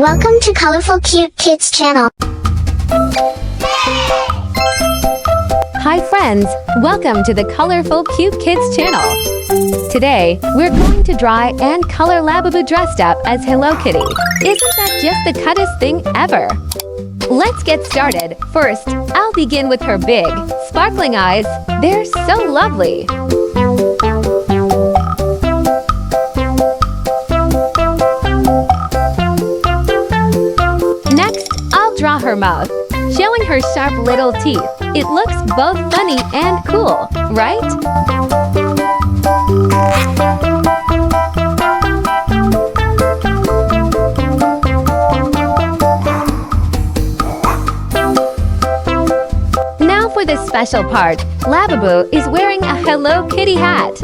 Welcome to Colorful Cute Kids channel. Hi friends, welcome to the Colorful Cute Kids channel. Today, we're going to draw and color Labubu dressed up as Hello Kitty. Isn't that just the cutest thing ever? Let's get started. First, I'll begin with her big, sparkling eyes. They're so lovely. Next, I'll draw her mouth, showing her sharp little teeth. It looks both funny and cool, right? Now for the special part. Labubu is wearing a Hello Kitty hat.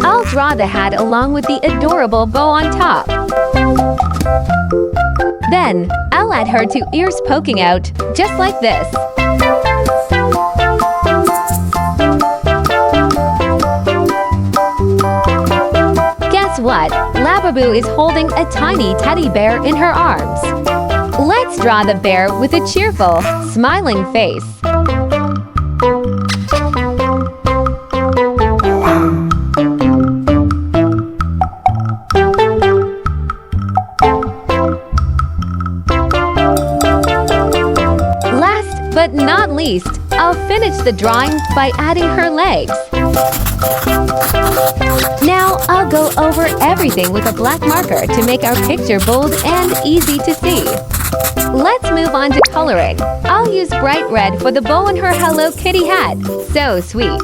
I'll draw the hat along with the adorable bow on top. Then, I'll add her two ears poking out, just like this. Guess what? Labubu is holding a tiny teddy bear in her arms. Let's draw the bear with a cheerful, smiling face. But not least, I'll finish the drawing by adding her legs. Now, I'll go over everything with a black marker to make our picture bold and easy to see. Let's move on to coloring. I'll use bright red for the bow on her Hello Kitty hat. So sweet.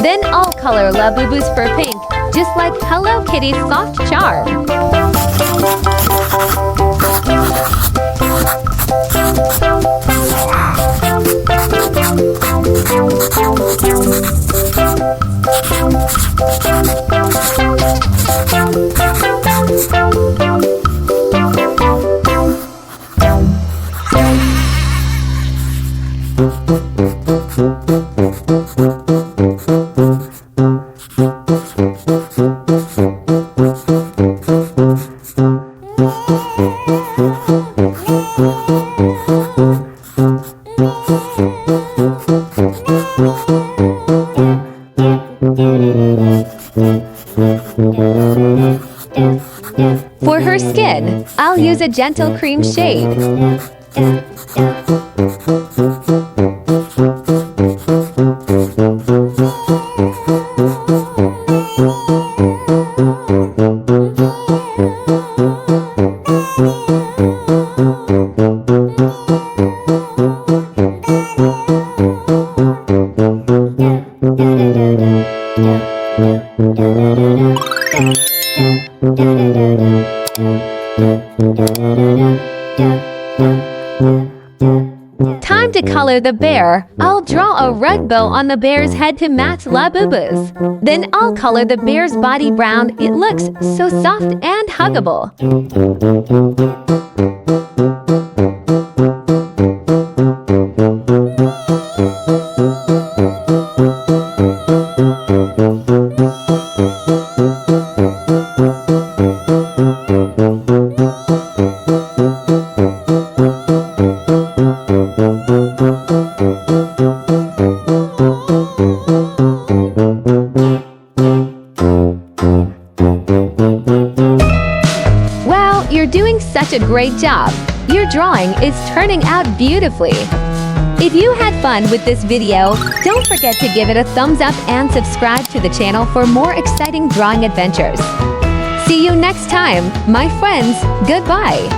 Then I'll color Labubu's fur pink, just like Hello Kitty's soft charm. For her skin, I'll use a gentle cream shade. Time to color the bear. I'll draw a red bow on the bear's head to match Labubu's. Then I'll color the bear's body brown. It looks so soft and huggable. Wow, you're doing such a great job! Your drawing is turning out beautifully! If you had fun with this video, don't forget to give it a thumbs up and subscribe to the channel for more exciting drawing adventures. See you next time, my friends! Goodbye!